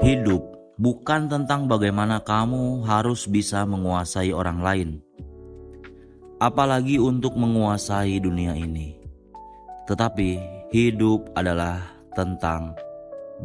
Hidup bukan tentang bagaimana kamu harus bisa menguasai orang lain, apalagi untuk menguasai dunia ini. Tetapi hidup adalah tentang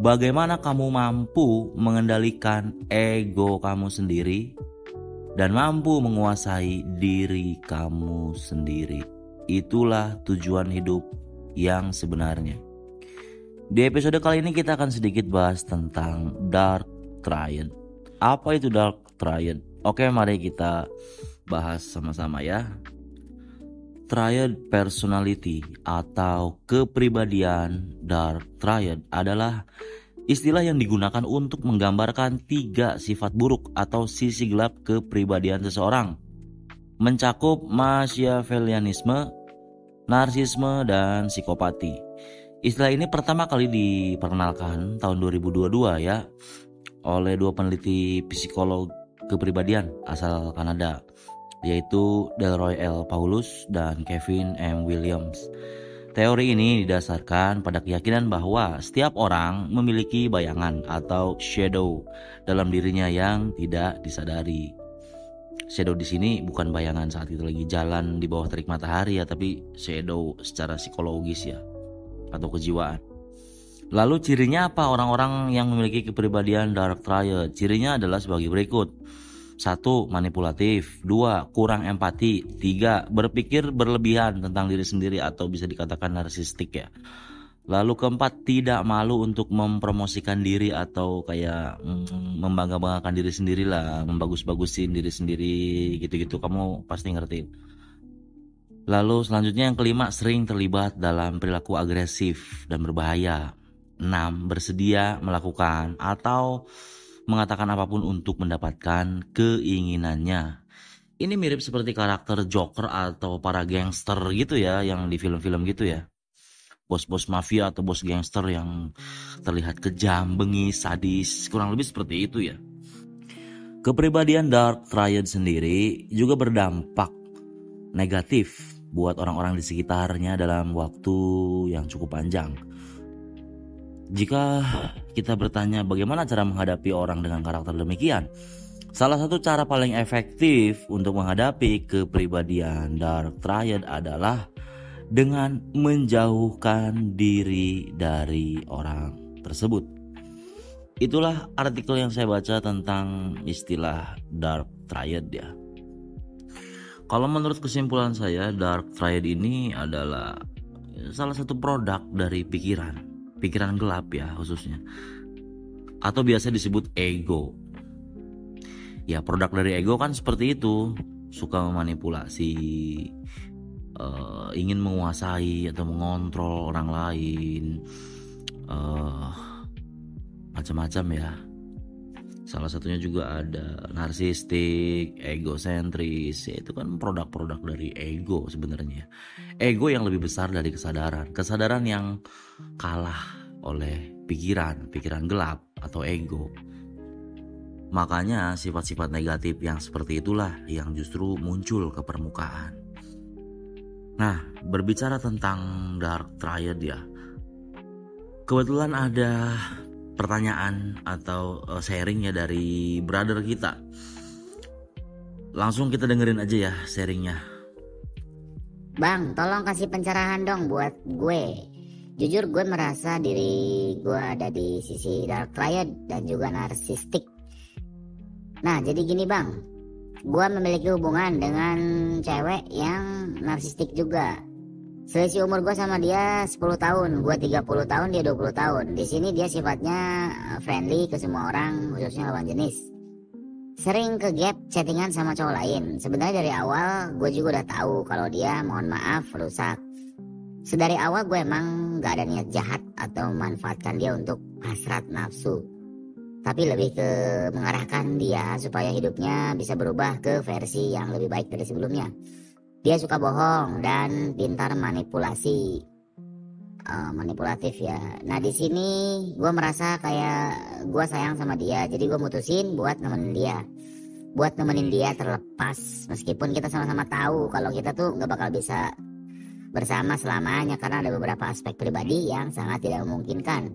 bagaimana kamu mampu mengendalikan ego kamu sendiri dan mampu menguasai diri kamu sendiri. Itulah tujuan hidup yang sebenarnya. Di episode kali ini kita akan sedikit bahas tentang Dark Triad. Apa itu Dark Triad? Oke, mari kita bahas sama-sama ya. Triad personality atau kepribadian Dark Triad adalah istilah yang digunakan untuk menggambarkan 3 sifat buruk atau sisi gelap kepribadian seseorang. Mencakup Machiavellianisme, narsisme, dan psikopati. Istilah ini pertama kali diperkenalkan tahun 2022 ya oleh 2 peneliti psikolog kepribadian asal Kanada, yaitu Delroy L. Paulus dan Kevin M. Williams. Teori ini didasarkan pada keyakinan bahwa setiap orang memiliki bayangan atau shadow dalam dirinya yang tidak disadari. Shadow di sini bukan bayangan saat kita lagi jalan di bawah terik matahari ya, tapi shadow secara psikologis ya, atau kejiwaan. Lalu cirinya apa orang-orang yang memiliki kepribadian Dark Triad? Cirinya adalah sebagai berikut. 1. Manipulatif. 2. Kurang empati. 3. Berpikir berlebihan tentang diri sendiri atau bisa dikatakan narsistik ya. Lalu keempat, tidak malu untuk mempromosikan diri atau kayak membangga-banggakan diri sendiri lah, membagus-bagusin diri sendiri gitu-gitu, kamu pasti ngerti. Lalu selanjutnya yang kelima, sering terlibat dalam perilaku agresif dan berbahaya. 6. Bersedia melakukan atau mengatakan apapun untuk mendapatkan keinginannya. Ini mirip seperti karakter Joker atau para gangster gitu ya, yang di film-film gitu ya. Bos-bos mafia atau bos gangster yang terlihat kejam, bengis, sadis, kurang lebih seperti itu ya. Kepribadian Dark Triad sendiri juga berdampak negatif buat orang-orang di sekitarnya dalam waktu yang cukup panjang. Jika kita bertanya bagaimana cara menghadapi orang dengan karakter demikian, salah satu cara paling efektif untuk menghadapi kepribadian Dark Triad adalah dengan menjauhkan diri dari orang tersebut. Itulah artikel yang saya baca tentang istilah Dark Triad ya. Kalau menurut kesimpulan saya, Dark Triad ini adalah salah satu produk dari pikiran gelap ya khususnya, atau biasa disebut ego. Ya, produk dari ego kan seperti itu, suka memanipulasi, ingin menguasai atau mengontrol orang lain, macam-macam ya. Salah satunya juga ada narsistik, egosentris, ya itu kan produk-produk dari ego sebenarnya. Ego yang lebih besar dari kesadaran yang kalah oleh pikiran gelap atau ego. Makanya sifat-sifat negatif yang seperti itulah yang justru muncul ke permukaan. Nah, berbicara tentang Dark Triad ya, kebetulan ada pertanyaan atau sharingnya dari brother kita. Langsung kita dengerin aja ya sharingnya. Bang, tolong kasih pencerahan dong buat gue. Jujur gue merasa diri gue ada di sisi Dark Triad dan juga narsistik. Nah, jadi gini bang, gue memiliki hubungan dengan cewek yang narsistik juga. Selisih umur gue sama dia 10 tahun, gue 30 tahun, dia 20 tahun. Di sini dia sifatnya friendly ke semua orang, khususnya lawan jenis. Sering ke gap chattingan sama cowok lain. Sebenarnya dari awal gue juga udah tahu kalau dia, mohon maaf, rusak. Sedari awal gue emang gak ada niat jahat atau memanfaatkan dia untuk hasrat nafsu. Tapi lebih ke mengarahkan dia supaya hidupnya bisa berubah ke versi yang lebih baik dari sebelumnya. Dia suka bohong dan pintar manipulatif ya. Nah di sini gue merasa kayak gue sayang sama dia, jadi gue mutusin buat nemenin dia terlepas. Meskipun kita sama-sama tahu kalau kita tuh nggak bakal bisa bersama selamanya karena ada beberapa aspek pribadi yang sangat tidak memungkinkan.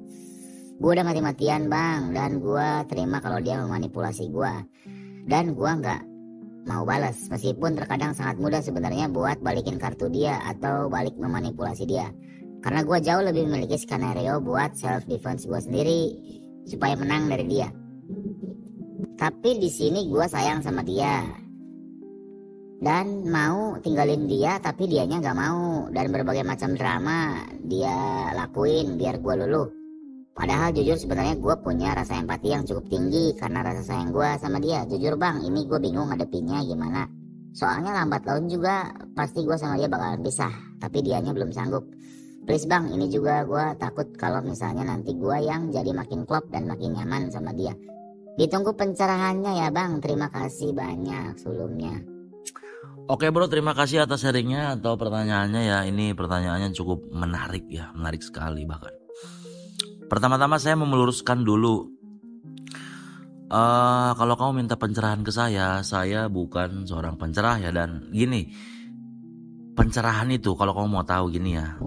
Gue udah mati-matian bang, dan gue terima kalau dia memanipulasi gue. Dan gue gak mau balas, meskipun terkadang sangat mudah sebenarnya buat balikin kartu dia atau balik memanipulasi dia. Karena gue jauh lebih memiliki skenario buat self defense gue sendiri supaya menang dari dia. Tapi di sini gue sayang sama dia dan mau tinggalin dia, tapi dianya gak mau, dan berbagai macam drama dia lakuin biar gue luluh. Padahal jujur sebenarnya gue punya rasa empati yang cukup tinggi karena rasa sayang gue sama dia. Jujur bang, ini gue bingung ngadepinnya gimana. Soalnya lambat laun juga pasti gue sama dia bakalan pisah, tapi dianya belum sanggup. Please bang, ini juga gue takut kalau misalnya nanti gue yang jadi makin klop dan makin nyaman sama dia. Ditunggu pencerahannya ya bang, terima kasih banyak sebelumnya. Oke bro, terima kasih atas sharingnya atau pertanyaannya ya. Ini pertanyaannya cukup menarik ya, menarik sekali bahkan. Pertama-tama saya mau meluruskan dulu. Kalau kamu minta pencerahan ke saya bukan seorang pencerah ya. Dan gini, pencerahan itu kalau kamu mau tahu gini ya.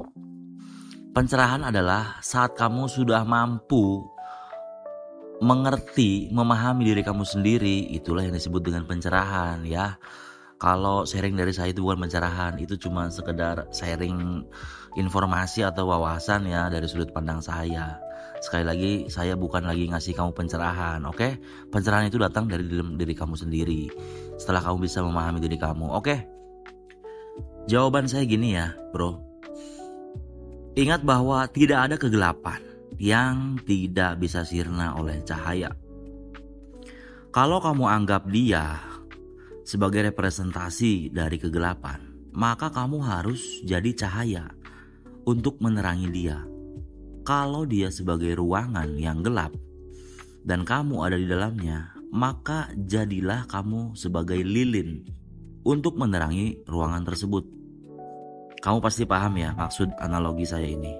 Pencerahan adalah saat kamu sudah mampu mengerti, memahami diri kamu sendiri. Itulah yang disebut dengan pencerahan ya. Kalau sharing dari saya itu bukan pencerahan, itu cuma sekedar sharing informasi atau wawasan ya dari sudut pandang saya. Sekali lagi, saya bukan lagi ngasih kamu pencerahan, oke? Pencerahan itu datang dari diri kamu sendiri. Setelah kamu bisa memahami diri kamu, oke? Jawaban saya gini ya, bro. Ingat bahwa tidak ada kegelapan yang tidak bisa sirna oleh cahaya. Kalau kamu anggap dia sebagai representasi dari kegelapan, maka kamu harus jadi cahaya untuk menerangi dia. Kalau dia sebagai ruangan yang gelap dan kamu ada di dalamnya, maka jadilah kamu sebagai lilin untuk menerangi ruangan tersebut. Kamu pasti paham ya maksud analogi saya ini.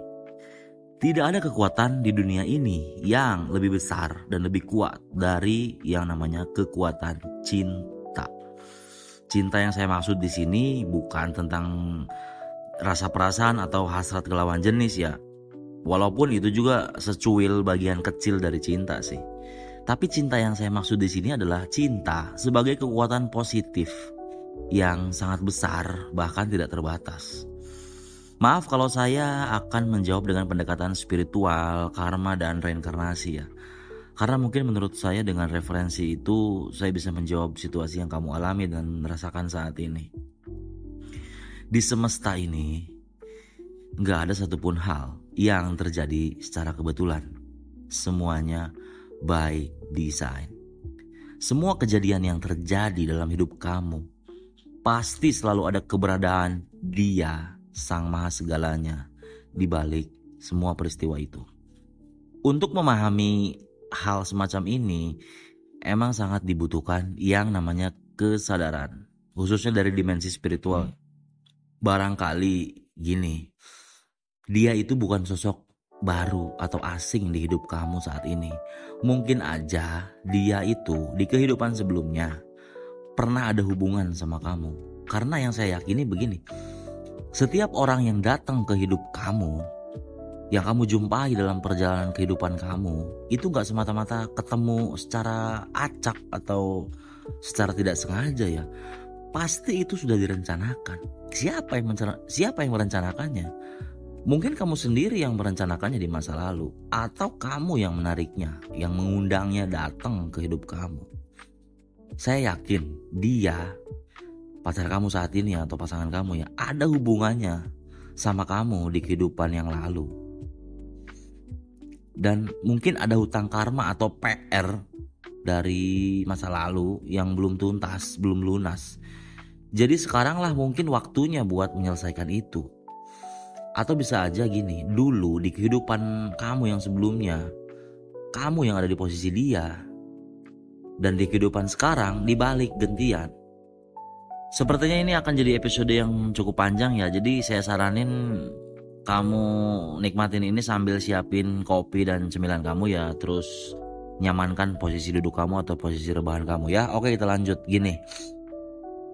Tidak ada kekuatan di dunia ini yang lebih besar dan lebih kuat dari yang namanya kekuatan cinta. Cinta yang saya maksud di sini bukan tentang rasa perasaan atau hasrat ke lawan jenis ya. Walaupun itu juga secuil bagian kecil dari cinta sih. Tapi cinta yang saya maksud di sini adalah cinta sebagai kekuatan positif yang sangat besar, bahkan tidak terbatas. Maaf kalau saya akan menjawab dengan pendekatan spiritual, karma, dan reinkarnasi ya. Karena mungkin menurut saya dengan referensi itu saya bisa menjawab situasi yang kamu alami dan rasakan saat ini. Di semesta ini gak ada satupun hal yang terjadi secara kebetulan. Semuanya by design. Semua kejadian yang terjadi dalam hidup kamu pasti selalu ada keberadaan Dia, Sang Maha Segalanya, di balik semua peristiwa itu. Untuk memahami hal semacam ini emang sangat dibutuhkan yang namanya kesadaran, khususnya dari dimensi spiritual. Barangkali gini, dia itu bukan sosok baru atau asing di hidup kamu saat ini. Mungkin aja dia itu di kehidupan sebelumnya pernah ada hubungan sama kamu. Karena yang saya yakini begini, setiap orang yang datang ke hidup kamu, yang kamu jumpai dalam perjalanan kehidupan kamu, itu gak semata-mata ketemu secara acak atau secara tidak sengaja ya. Pasti itu sudah direncanakan. Siapa yang merencanakannya? Mungkin kamu sendiri yang merencanakannya di masa lalu, atau kamu yang menariknya, yang mengundangnya datang ke hidup kamu. Saya yakin dia, pacar kamu saat ini atau pasangan kamu ya, ada hubungannya sama kamu di kehidupan yang lalu. Dan mungkin ada hutang karma atau PR dari masa lalu yang belum tuntas, belum lunas. Jadi sekarang lah mungkin waktunya buat menyelesaikan itu. Atau bisa aja gini, dulu di kehidupan kamu yang sebelumnya, kamu yang ada di posisi dia. Dan di kehidupan sekarang dibalik gantian. Sepertinya ini akan jadi episode yang cukup panjang ya. Jadi saya saranin kamu nikmatin ini sambil siapin kopi dan cemilan kamu ya. Terus nyamankan posisi duduk kamu atau posisi rebahan kamu ya. Oke, kita lanjut. Gini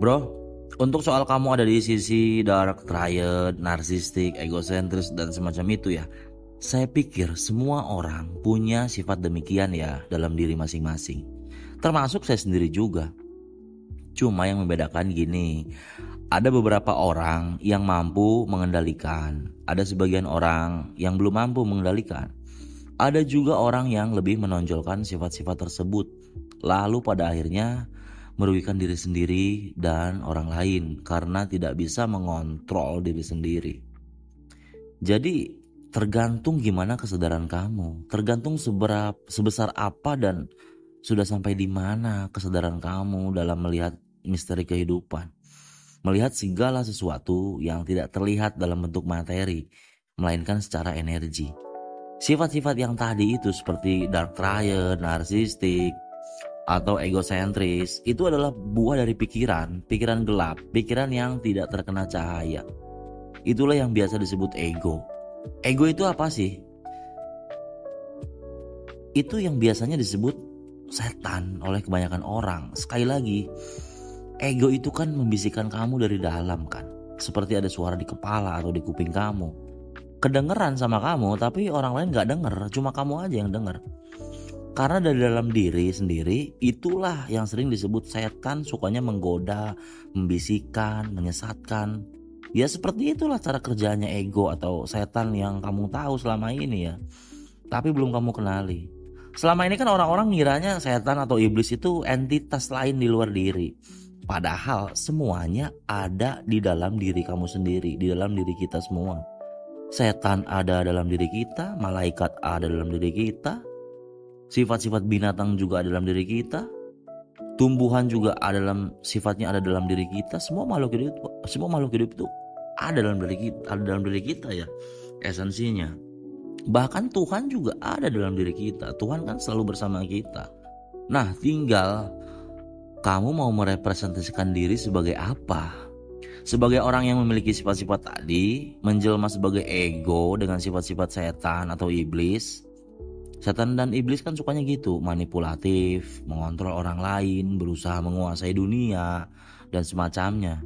bro, untuk soal kamu ada di sisi dark triad, narsistik, egosentris dan semacam itu ya, Saya pikir semua orang punya sifat demikian ya dalam diri masing-masing. Termasuk saya sendiri juga. Cuma yang membedakan gini, ada beberapa orang yang mampu mengendalikan, ada sebagian orang yang belum mampu mengendalikan. Ada juga orang yang lebih menonjolkan sifat-sifat tersebut, lalu pada akhirnya merugikan diri sendiri dan orang lain karena tidak bisa mengontrol diri sendiri. Jadi tergantung gimana kesadaran kamu, tergantung sebesar apa dan sudah sampai di mana kesadaran kamu dalam melihat misteri kehidupan. Melihat segala sesuatu yang tidak terlihat dalam bentuk materi, melainkan secara energi. Sifat-sifat yang tadi itu seperti dark triad, narsistik, atau egosentris, itu adalah buah dari pikiran gelap, pikiran yang tidak terkena cahaya. Itulah yang biasa disebut ego. Ego itu apa sih? Itu yang biasanya disebut setan oleh kebanyakan orang. Sekali lagi, ego itu kan membisikkan kamu dari dalam kan. Seperti ada suara di kepala atau di kuping kamu. Kedengeran sama kamu tapi orang lain gak denger, cuma kamu aja yang denger. Karena dari dalam diri sendiri itulah yang sering disebut setan, sukanya menggoda, membisikkan, menyesatkan. Ya seperti itulah cara kerjanya ego atau setan yang kamu tahu selama ini ya. Tapi belum kamu kenali. Selama ini kan orang-orang ngiranya setan atau iblis itu entitas lain di luar diri. Padahal semuanya ada di dalam diri kamu sendiri, di dalam diri kita semua. Setan ada dalam diri kita, malaikat ada dalam diri kita, sifat-sifat binatang juga ada dalam diri kita, tumbuhan juga ada sifatnya ada dalam diri kita. Semua makhluk hidup itu ada dalam diri kita ya, esensinya. Bahkan Tuhan juga ada dalam diri kita. Tuhan kan selalu bersama kita. Nah, tinggal kamu mau merepresentasikan diri sebagai apa? Sebagai orang yang memiliki sifat-sifat tadi, menjelma sebagai ego dengan sifat-sifat setan atau iblis. Setan dan iblis kan sukanya gitu, manipulatif, mengontrol orang lain, berusaha menguasai dunia, dan semacamnya.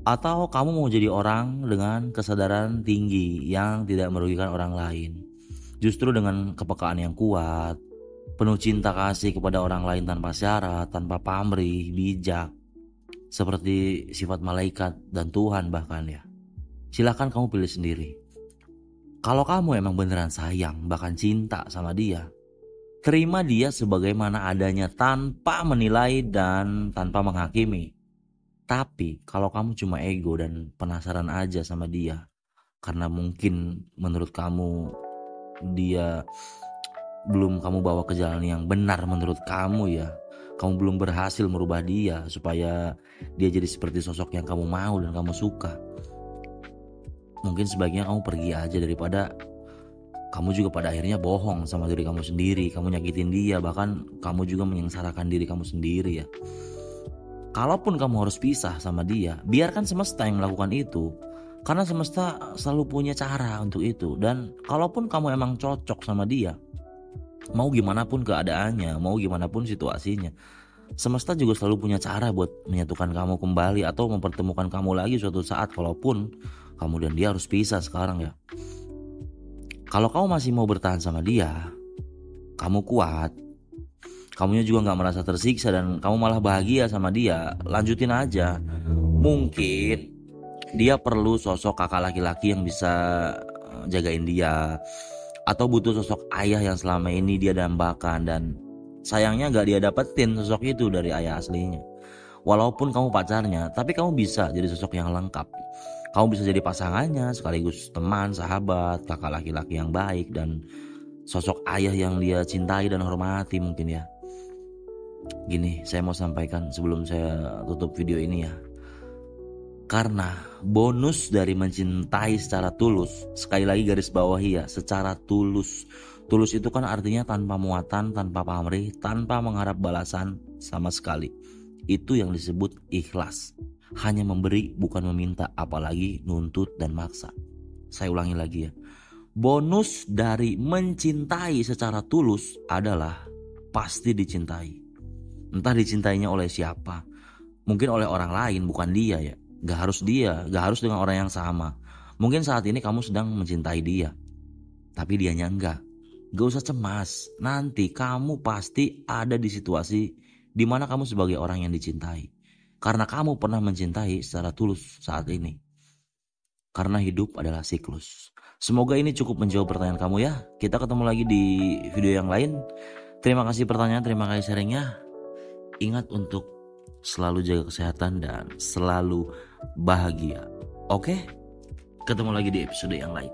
Atau kamu mau jadi orang dengan kesadaran tinggi yang tidak merugikan orang lain. Justru dengan kepekaan yang kuat, penuh cinta kasih kepada orang lain tanpa syarat, tanpa pamrih, bijak. Seperti sifat malaikat dan Tuhan bahkan ya. Silakan kamu pilih sendiri. Kalau kamu emang beneran sayang, bahkan cinta sama dia, terima dia sebagaimana adanya tanpa menilai dan tanpa menghakimi. Tapi kalau kamu cuma ego dan penasaran aja sama dia, karena mungkin menurut kamu dia belum kamu bawa ke jalan yang benar menurut kamu ya, kamu belum berhasil merubah dia supaya dia jadi seperti sosok yang kamu mau dan kamu suka. Mungkin sebaiknya kamu pergi aja daripada kamu juga pada akhirnya bohong sama diri kamu sendiri. Kamu nyakitin dia, bahkan kamu juga menyengsarakan diri kamu sendiri ya. Kalaupun kamu harus pisah sama dia, biarkan semesta yang melakukan itu. Karena semesta selalu punya cara untuk itu. Dan kalaupun kamu emang cocok sama dia, mau gimana pun keadaannya, mau gimana pun situasinya, semesta juga selalu punya cara buat menyatukan kamu kembali atau mempertemukan kamu lagi suatu saat, kalaupun kamu dan dia harus pisah sekarang ya. Kalau kamu masih mau bertahan sama dia, kamu kuat, kamunya juga gak merasa tersiksa dan kamu malah bahagia sama dia, lanjutin aja. Mungkin dia perlu sosok kakak laki-laki yang bisa jagain dia, atau butuh sosok ayah yang selama ini dia dambakan dan sayangnya gak dia dapetin sosok itu dari ayah aslinya. Walaupun kamu pacarnya, tapi kamu bisa jadi sosok yang lengkap. Kamu bisa jadi pasangannya sekaligus teman, sahabat, kakak laki-laki yang baik, dan sosok ayah yang dia cintai dan hormati mungkin ya. Gini, saya mau sampaikan sebelum saya tutup video ini ya. Karena bonus dari mencintai secara tulus, sekali lagi garis bawahi ya, secara tulus. Tulus itu kan artinya tanpa muatan, tanpa pamrih, tanpa mengharap balasan sama sekali. Itu yang disebut ikhlas. Hanya memberi bukan meminta, apalagi nuntut dan maksa. Saya ulangi lagi ya. Bonus dari mencintai secara tulus adalah pasti dicintai. Entah dicintainya oleh siapa. Mungkin oleh orang lain, bukan dia ya. Gak harus dia, gak harus dengan orang yang sama. Mungkin saat ini kamu sedang mencintai dia. tapi dianya enggak. Gak usah cemas, nanti kamu pasti ada di situasi di mana kamu sebagai orang yang dicintai. Karena kamu pernah mencintai secara tulus saat ini. Karena hidup adalah siklus. Semoga ini cukup menjawab pertanyaan kamu ya. Kita ketemu lagi di video yang lain. Terima kasih pertanyaan, terima kasih sharingnya. Ingat untuk selalu jaga kesehatan dan selalu bahagia. Oke? Ketemu lagi di episode yang lain.